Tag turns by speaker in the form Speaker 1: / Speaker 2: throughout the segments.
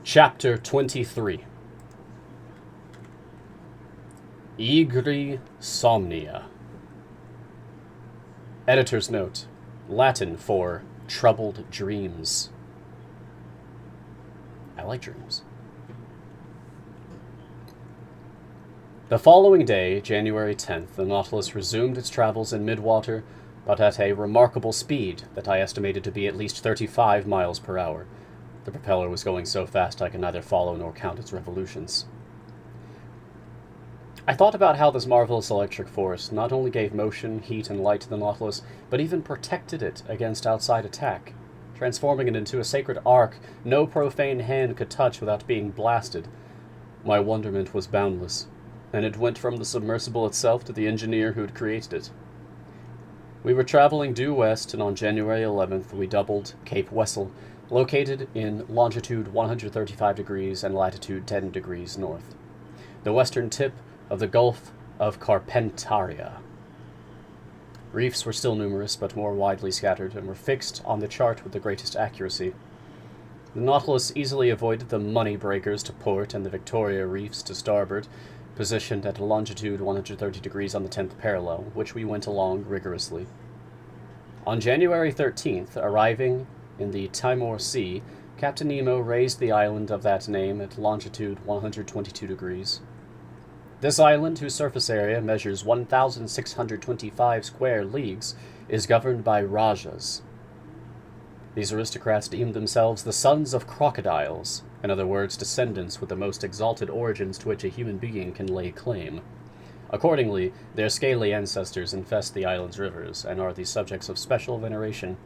Speaker 1: Chapter 23. Egri Somnia. Editor's note: Latin for troubled dreams. I like dreams. The following day, January 10th, the Nautilus resumed its travels in midwater, but at a remarkable speed that I estimated to be at least 35 miles per hour. The propeller was going so fast I could neither follow nor count its revolutions. I thought about how this marvelous electric force not only gave motion, heat, and light to the Nautilus, but even protected it against outside attack, transforming it into a sacred ark no profane hand could touch without being blasted. My wonderment was boundless, and it went from the submersible itself to the engineer who had created it. We were traveling due west, and on January 11th we doubled Cape Wessel, located in longitude 135 degrees and latitude 10 degrees north, the western tip of the Gulf of Carpentaria. Reefs were still numerous, but more widely scattered, and were fixed on the chart with the greatest accuracy. The Nautilus easily avoided the money breakers to port and the Victoria reefs to starboard, positioned at longitude 130 degrees on the 10th parallel, which we went along rigorously. On January 13th, arriving in the Timor Sea, Captain Nemo raised the island of that name at longitude 122 degrees. This island, whose surface area measures 1,625 square leagues, is governed by Rajas. These aristocrats deemed themselves the sons of crocodiles, in other words, descendants with the most exalted origins to which a human being can lay claim. Accordingly, their scaly ancestors infest the island's rivers, and are the subjects of special veneration.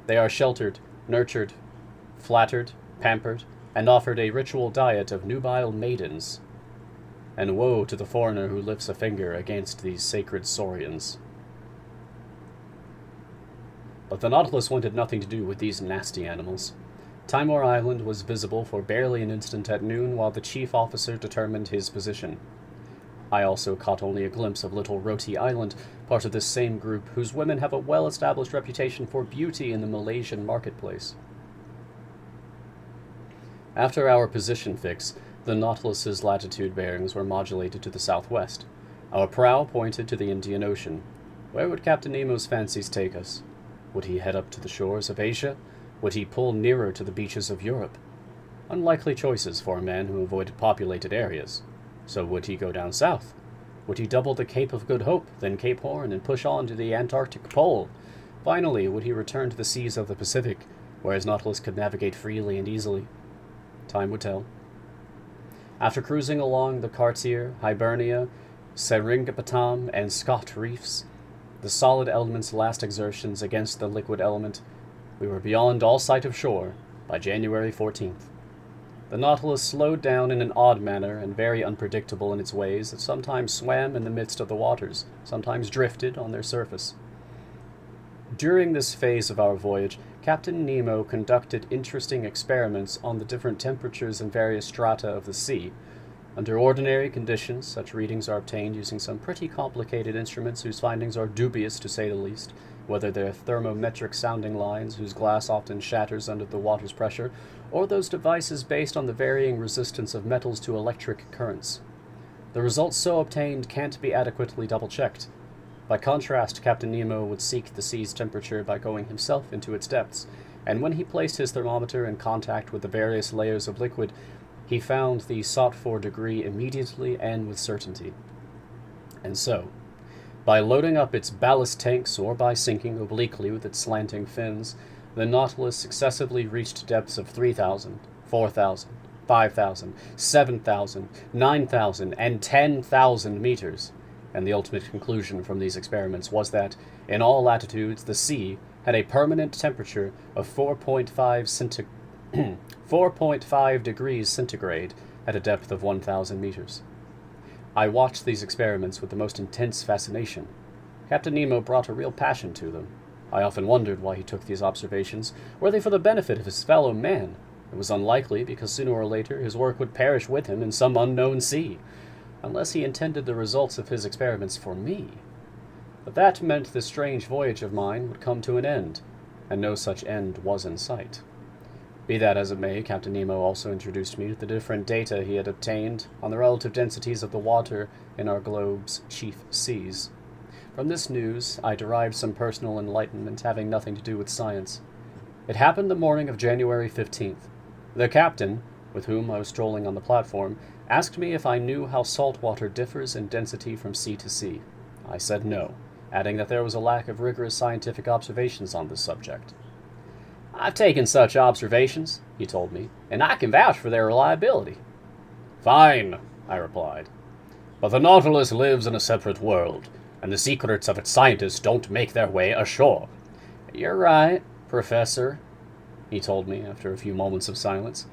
Speaker 1: They are sheltered, nurtured, flattered, pampered, and offered a ritual diet of nubile maidens. And woe to the foreigner who lifts a finger against these sacred saurians. But the Nautilus wanted nothing to do with these nasty animals. Timor Island was visible for barely an instant at noon while the chief officer determined his position. I also caught only a glimpse of Little Roti Island, part of this same group, whose women have a well-established reputation for beauty in the Malaysian marketplace. After our position fix, the Nautilus's latitude bearings were modulated to the southwest. Our prow pointed to the Indian Ocean. Where would Captain Nemo's fancies take us? Would he head up to the shores of Asia? Would he pull nearer to the beaches of Europe? Unlikely choices for a man who avoided populated areas. So would he go down south? Would he double the Cape of Good Hope, then Cape Horn, and push on to the Antarctic Pole? Finally, would he return to the seas of the Pacific, where his Nautilus could navigate freely and easily? Time would tell. After cruising along the Cartier, Hibernia, Seringapatam, and Scott reefs, the solid element's last exertions against the liquid element, we were beyond all sight of shore by January 14th. The Nautilus slowed down in an odd manner and very unpredictable in its ways. It sometimes swam in the midst of the waters, sometimes drifted on their surface. During this phase of our voyage, Captain Nemo conducted interesting experiments on the different temperatures and various strata of the sea. Under ordinary conditions, such readings are obtained using some pretty complicated instruments whose findings are dubious to say the least, whether they're thermometric sounding lines whose glass often shatters under the water's pressure, or those devices based on the varying resistance of metals to electric currents. The results so obtained can't be adequately double-checked. By contrast, Captain Nemo would seek the sea's temperature by going himself into its depths, and when he placed his thermometer in contact with the various layers of liquid, he found the sought-for degree immediately and with certainty. And so, by loading up its ballast tanks or by sinking obliquely with its slanting fins, the Nautilus successively reached depths of 3,000, 4,000, 5,000, 7,000, 9,000, and 10,000 meters, and the ultimate conclusion from these experiments was that, in all latitudes, the sea had a permanent temperature of 4.5 degrees centigrade at a depth of 1,000 meters. I watched these experiments with the most intense fascination. Captain Nemo brought a real passion to them. I often wondered why he took these observations. Were they for the benefit of his fellow man? It was unlikely, because sooner or later his work would perish with him in some unknown sea, unless he intended the results of his experiments for me. But that meant this strange voyage of mine would come to an end, and no such end was in sight. Be that as it may, Captain Nemo also introduced me to the different data he had obtained on the relative densities of the water in our globe's chief seas. From this news, I derived some personal enlightenment having nothing to do with science. It happened the morning of January 15th. The captain, with whom I was strolling on the platform, asked me if I knew how salt water differs in density from sea to sea. I said no, adding that there was a lack of rigorous scientific observations on this subject. "I've taken such observations," he told me, "and I can vouch for their reliability." "Fine," I replied. "But the Nautilus lives in a separate world, and the secrets of its scientists don't make their way ashore." "You're right, Professor," he told me after a few moments of silence.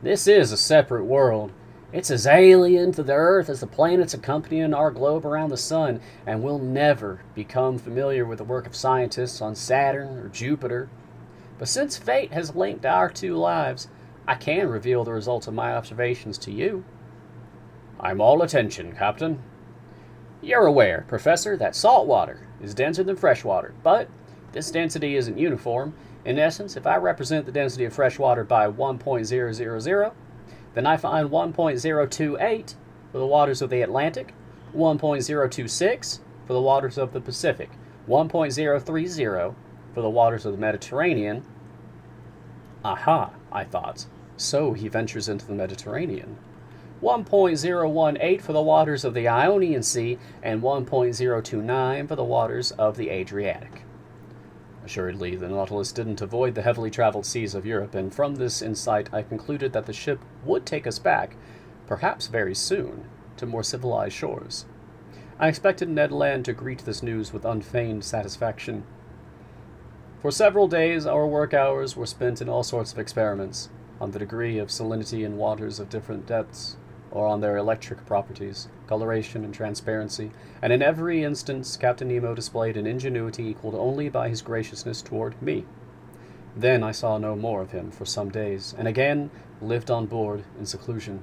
Speaker 1: "This is a separate world. It's as alien to the Earth as the planets accompanying our globe around the sun, and we'll never become familiar with the work of scientists on Saturn or Jupiter. But since fate has linked our two lives, I can reveal the results of my observations to you." "I'm all attention, Captain." "You're aware, Professor, that salt water is denser than fresh water, but this density isn't uniform. In essence, if I represent the density of fresh water by 1.000, then I find 1.028 for the waters of the Atlantic, 1.026 for the waters of the Pacific, 1.030 for the waters of the Mediterranean." Aha, I thought. So he ventures into the Mediterranean. 1.018 for the waters of the Ionian Sea, and 1.029 for the waters of the Adriatic. Assuredly, the Nautilus didn't avoid the heavily traveled seas of Europe, and from this insight I concluded that the ship would take us back, perhaps very soon, to more civilized shores. I expected Ned Land to greet this news with unfeigned satisfaction. For several days, our work hours were spent in all sorts of experiments, on the degree of salinity in waters of different depths, or on their electric properties, coloration, and transparency, and in every instance Captain Nemo displayed an ingenuity equaled only by his graciousness toward me. Then I saw no more of him for some days, and again lived on board in seclusion.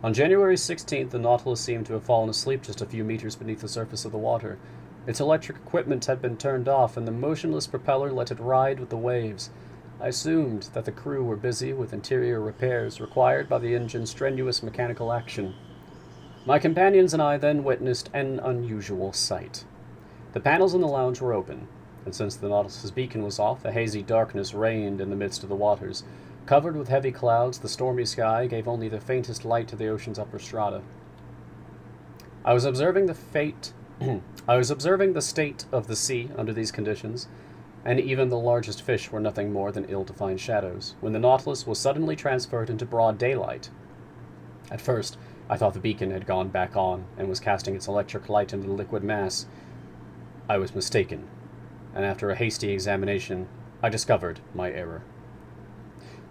Speaker 1: On January 16th, the Nautilus seemed to have fallen asleep just a few meters beneath the surface of the water. Its electric equipment had been turned off, and the motionless propeller let it ride with the waves. I assumed that the crew were busy with interior repairs required by the engine's strenuous mechanical action. My companions and I then witnessed an unusual sight. The panels in the lounge were open, and since the Nautilus's beacon was off, a hazy darkness reigned in the midst of the waters. Covered with heavy clouds, the stormy sky gave only the faintest light to the ocean's upper strata. I was observing the state of the sea under these conditions, and even the largest fish were nothing more than ill-defined shadows, when the Nautilus was suddenly transferred into broad daylight. At first, I thought the beacon had gone back on, and was casting its electric light into the liquid mass. I was mistaken, and after a hasty examination, I discovered my error.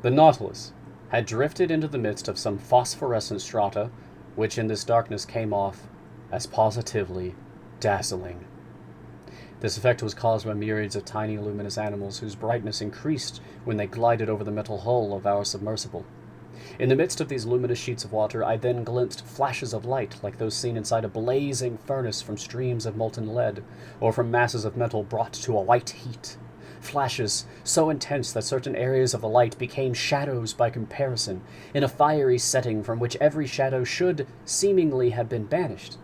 Speaker 1: The Nautilus had drifted into the midst of some phosphorescent strata, which in this darkness came off as positively dazzling. This effect was caused by myriads of tiny luminous animals whose brightness increased when they glided over the metal hull of our submersible. In the midst of these luminous sheets of water, I then glimpsed flashes of light like those seen inside a blazing furnace from streams of molten lead, or from masses of metal brought to a white heat. Flashes so intense that certain areas of the light became shadows by comparison, in a fiery setting from which every shadow should seemingly have been banished.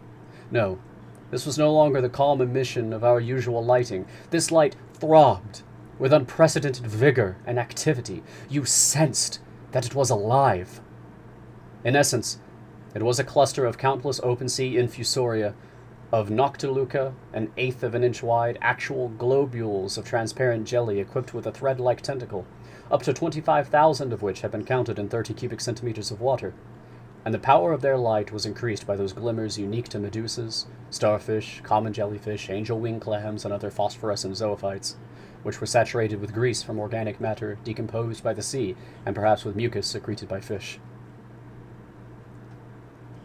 Speaker 1: No, this was no longer the calm emission of our usual lighting. This light throbbed with unprecedented vigor and activity. You sensed that it was alive. In essence, it was a cluster of countless open-sea infusoria, of Noctiluca, an eighth of an inch wide, actual globules of transparent jelly equipped with a thread-like tentacle, up to 25,000 of which had been counted in 30 cubic centimeters of water. And the power of their light was increased by those glimmers unique to medusas, starfish, common jellyfish, angel wing clams, and other phosphorescent zoophytes, which were saturated with grease from organic matter decomposed by the sea, and perhaps with mucus secreted by fish.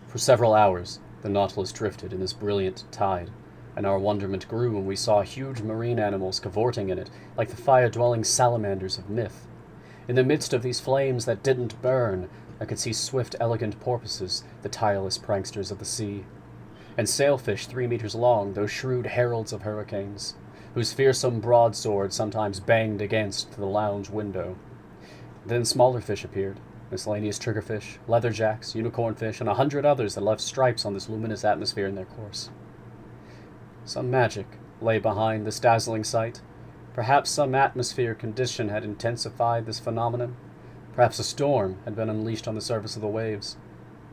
Speaker 1: For several hours, the Nautilus drifted in this brilliant tide, and our wonderment grew when we saw huge marine animals cavorting in it, like the fire-dwelling salamanders of myth. In the midst of these flames that didn't burn, I could see swift, elegant porpoises, the tireless pranksters of the sea, and sailfish 3 meters long, those shrewd heralds of hurricanes, whose fearsome broadsword sometimes banged against the lounge window. Then smaller fish appeared, miscellaneous triggerfish, leatherjacks, unicornfish, and 100 others that left stripes on this luminous atmosphere in their course. Some magic lay behind this dazzling sight. Perhaps some atmosphere condition had intensified this phenomenon. Perhaps a storm had been unleashed on the surface of the waves.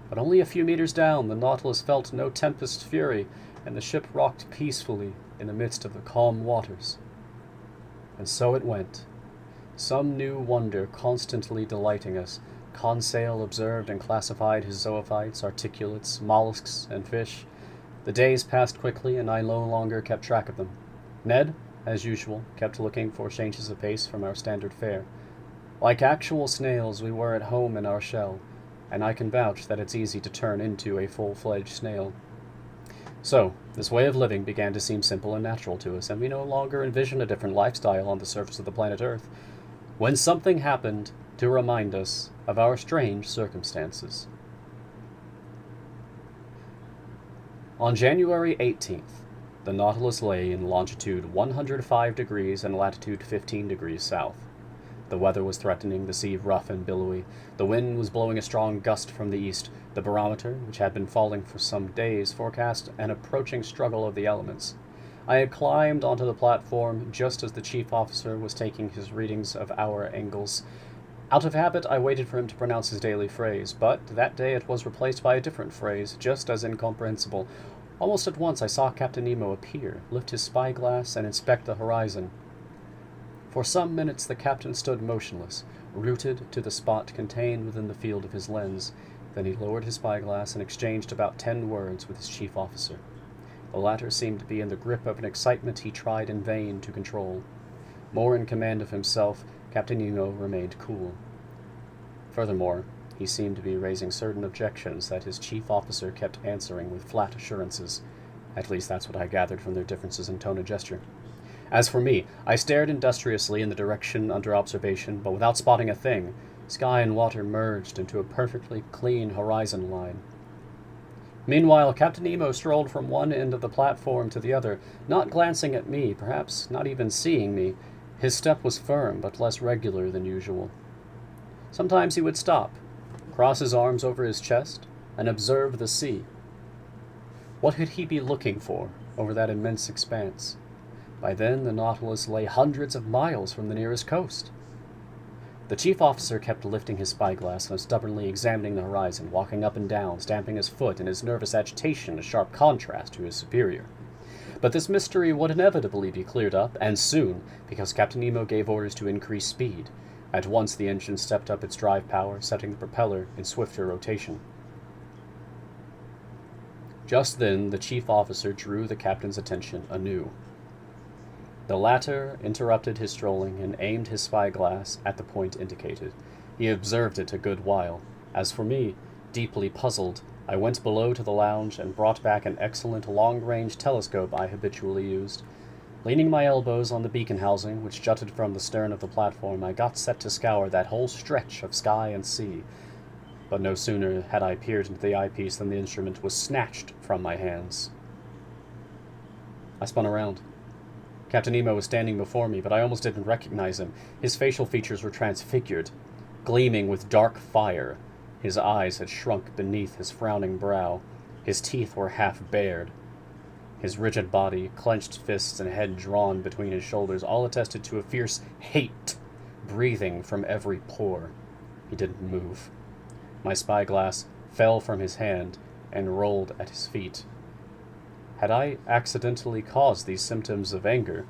Speaker 1: But only a few meters down, the Nautilus felt no tempest's fury, and the ship rocked peacefully in the midst of the calm waters. And so it went. Some new wonder constantly delighting us. Conseil observed and classified his zoophytes, articulates, mollusks, and fish. The days passed quickly, and I no longer kept track of them. Ned, as usual, kept looking for changes of pace from our standard fare. Like actual snails, we were at home in our shell, and I can vouch that it's easy to turn into a full-fledged snail. So, this way of living began to seem simple and natural to us, and we no longer envisioned a different lifestyle on the surface of the planet Earth, when something happened to remind us of our strange circumstances. On January 18th, the Nautilus lay in longitude 105 degrees and latitude 15 degrees south. The weather was threatening, the sea rough and billowy. The wind was blowing a strong gust from the east. The barometer, which had been falling for some days, forecast an approaching struggle of the elements. I had climbed onto the platform just as the chief officer was taking his readings of hour angles. Out of habit, I waited for him to pronounce his daily phrase, but that day it was replaced by a different phrase, just as incomprehensible. Almost at once I saw Captain Nemo appear, lift his spyglass, and inspect the horizon. For some minutes the captain stood motionless, rooted to the spot contained within the field of his lens. Then he lowered his spyglass and exchanged about 10 words with his chief officer. The latter seemed to be in the grip of an excitement he tried in vain to control. More in command of himself, Captain Nemo remained cool. Furthermore, he seemed to be raising certain objections that his chief officer kept answering with flat assurances. At least that's what I gathered from their differences in tone and gesture. As for me, I stared industriously in the direction under observation, but without spotting a thing. Sky and water merged into a perfectly clean horizon line. Meanwhile, Captain Nemo strolled from one end of the platform to the other, not glancing at me, perhaps not even seeing me. His step was firm, but less regular than usual. Sometimes he would stop, cross his arms over his chest, and observe the sea. What could he be looking for over that immense expanse? By then, the Nautilus lay hundreds of miles from the nearest coast. The chief officer kept lifting his spyglass and stubbornly examining the horizon, walking up and down, stamping his foot in his nervous agitation, a sharp contrast to his superior. But this mystery would inevitably be cleared up, and soon, because Captain Nemo gave orders to increase speed. At once the engine stepped up its drive power, setting the propeller in swifter rotation. Just then, the chief officer drew the captain's attention anew. The latter interrupted his strolling and aimed his spyglass at the point indicated. He observed it a good while. As for me, deeply puzzled, I went below to the lounge and brought back an excellent long-range telescope I habitually used. Leaning my elbows on the beacon housing, which jutted from the stern of the platform, I got set to scour that whole stretch of sky and sea. But no sooner had I peered into the eyepiece than the instrument was snatched from my hands. I spun around. Captain Nemo was standing before me, but I almost didn't recognize him. His facial features were transfigured, gleaming with dark fire. His eyes had shrunk beneath his frowning brow. His teeth were half bared. His rigid body, clenched fists, and head drawn between his shoulders all attested to a fierce hate breathing from every pore. He didn't move. My spyglass fell from his hand and rolled at his feet. Had I accidentally caused these symptoms of anger?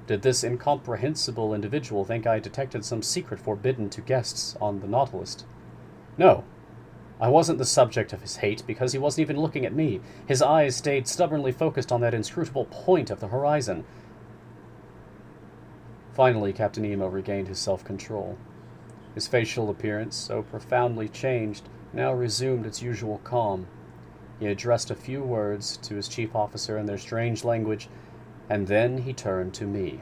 Speaker 1: Did this incomprehensible individual think I detected some secret forbidden to guests on the Nautilus? No. I wasn't the subject of his hate because he wasn't even looking at me. His eyes stayed stubbornly focused on that inscrutable point of the horizon. Finally, Captain Nemo regained his self-control. His facial appearance, so profoundly changed, now resumed its usual calm. He addressed a few words to his chief officer in their strange language, and then he turned to me.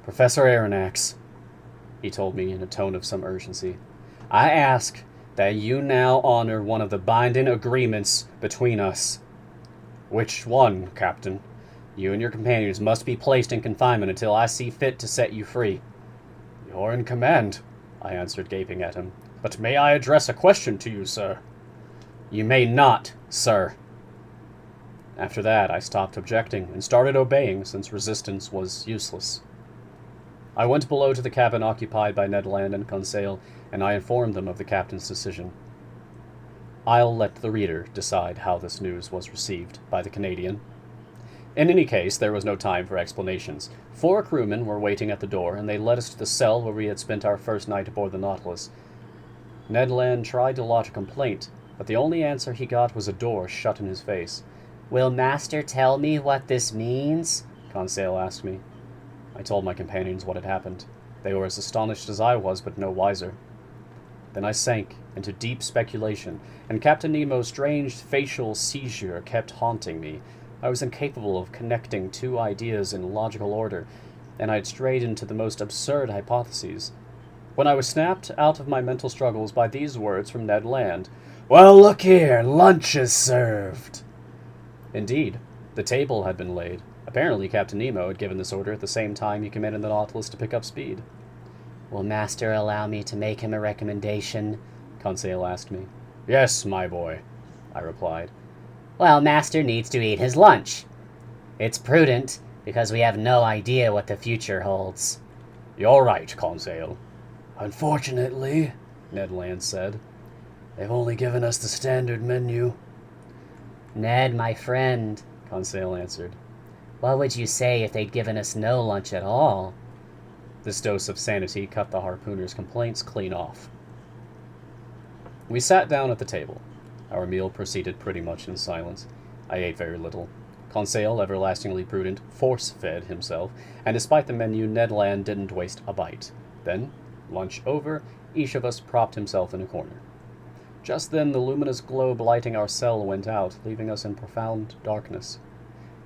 Speaker 1: "Professor Aronnax," he told me in a tone of some urgency, "I ask that you now honor one of the binding agreements between us." "Which one, Captain?" "You and your companions must be placed in confinement until I see fit to set you free." You're in command, I answered, gaping at him. But may I address a question to you, sir? You may not, sir. After that, I stopped objecting and started obeying, since resistance was useless. I went below to the cabin occupied by Ned Land and Conseil, and I informed them of the captain's decision. I'll let the reader decide how this news was received by the Canadian. In any case, there was no time for explanations. 4 crewmen were waiting at the door, and they led us to the cell where we had spent our first night aboard the Nautilus. Ned Land tried to lodge a complaint, but the only answer he got was a door shut in his face.
Speaker 2: "Will Master tell me what this means?"
Speaker 1: Conseil asked me. I told my companions what had happened. They were as astonished as I was, but no wiser. Then I sank into deep speculation, and Captain Nemo's strange facial seizure kept haunting me. I was incapable of connecting 2 ideas in logical order, and I had strayed into the most absurd hypotheses, when I was snapped out of my mental struggles by these words from Ned Land. "Well, look here, lunch is served." Indeed, the table had been laid. Apparently Captain Nemo had given this order at the same time he commanded the Nautilus to pick up speed.
Speaker 2: "Will Master allow me to make him a recommendation?"
Speaker 1: Conseil asked me. "Yes, my boy," I replied.
Speaker 2: "Well, Master needs to eat his lunch. It's prudent, because we have no idea what the future holds."
Speaker 1: "You're right, Conseil."
Speaker 3: "Unfortunately," Ned Land said, "they've only given us the standard menu."
Speaker 2: "Ned, my friend,"
Speaker 1: Conseil answered.
Speaker 2: "what would you say if they'd given us no lunch at all?"
Speaker 1: This dose of sanity cut the harpooner's complaints clean off. We sat down at the table. Our meal proceeded pretty much in silence. I ate very little. Conseil, everlastingly prudent, force-fed himself, and despite the menu, Ned Land didn't waste a bite. Then, lunch over, each of us propped himself in a corner. Just then, the luminous globe lighting our cell went out, leaving us in profound darkness.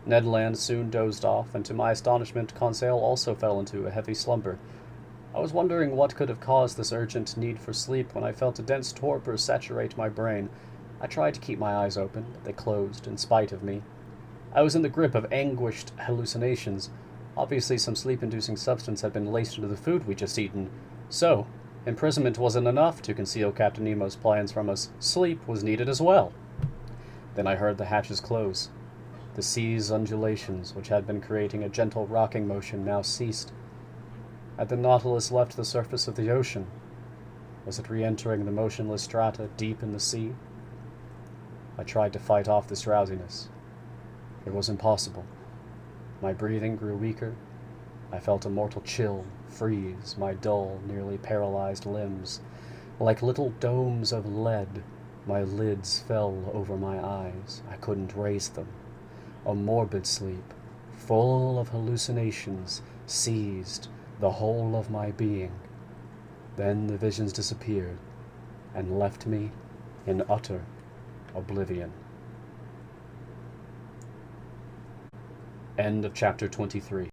Speaker 1: Ned Land soon dozed off, and to my astonishment, Conseil also fell into a heavy slumber. I was wondering what could have caused this urgent need for sleep when I felt a dense torpor saturate my brain. I tried to keep my eyes open, but they closed in spite of me. I was in the grip of anguished hallucinations. Obviously, some sleep-inducing substance had been laced into the food we'd just eaten. So, imprisonment wasn't enough to conceal Captain Nemo's plans from us. Sleep was needed as well. Then I heard the hatches close. The sea's undulations, which had been creating a gentle rocking motion, now ceased. Had the Nautilus left the surface of the ocean? Was it re-entering the motionless strata deep in the sea? I tried to fight off this drowsiness. It was impossible. My breathing grew weaker. I felt a mortal chill freeze my dull, nearly paralyzed limbs. Like little domes of lead, my lids fell over my eyes. I couldn't raise them. A morbid sleep, full of hallucinations, seized the whole of my being. Then the visions disappeared and left me in utter oblivion. End of chapter 23.